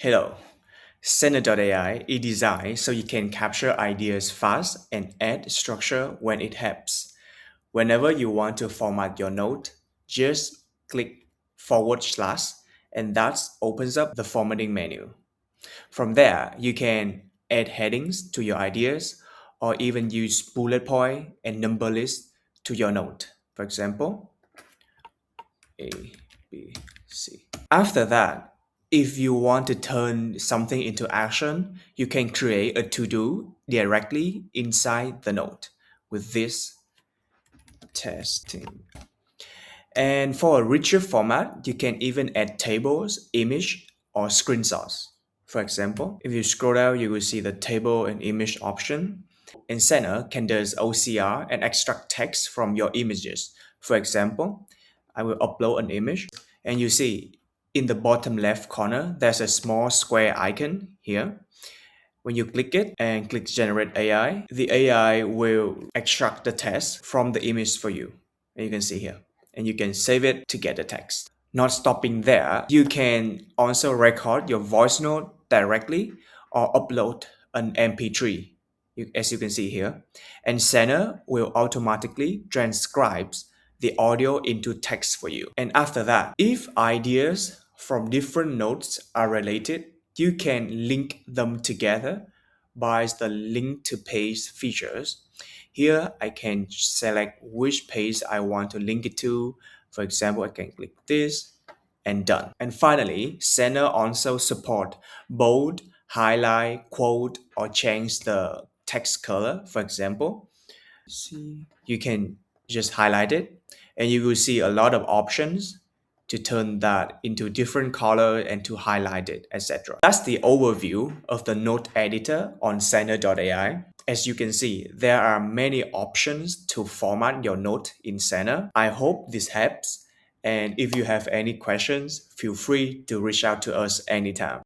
Hello, Saner.AI is designed so you can capture ideas fast and add structure when it helps. Whenever you want to format your note, just click / and that opens up the formatting menu. From there, you can add headings to your ideas or even use bullet point and number list to your note. For example, A, B, C. After that, if you want to turn something into action, you can create a to-do directly inside the note with this testing. And for a richer format, you can even add tables, image, or screenshots. For example, if you scroll down, you will see the table and image option. And Saner can do OCR and extract text from your images. For example, I will upload an image and you see in the bottom left corner, there's a small square icon here. When you click it and click generate AI, the AI will extract the text from the image for you. And you can see here, and you can save it to get the text. Not stopping there, you can also record your voice note directly or upload an MP3, as you can see here. And Saner will automatically transcribe the audio into text for you. And after that, if ideas from different notes are related, you can link them together by the link to page features. Here I can select which page I want to link it to. For example, I can click this and done. And finally, Saner also support bold, highlight, quote, or change the text color. For example, see, you can just highlight it and you will see a lot of options to turn that into different color and to highlight it, etc. That's the overview of the note editor on Saner.ai. As you can see, there are many options to format your note in Saner. I hope this helps. And if you have any questions, feel free to reach out to us anytime.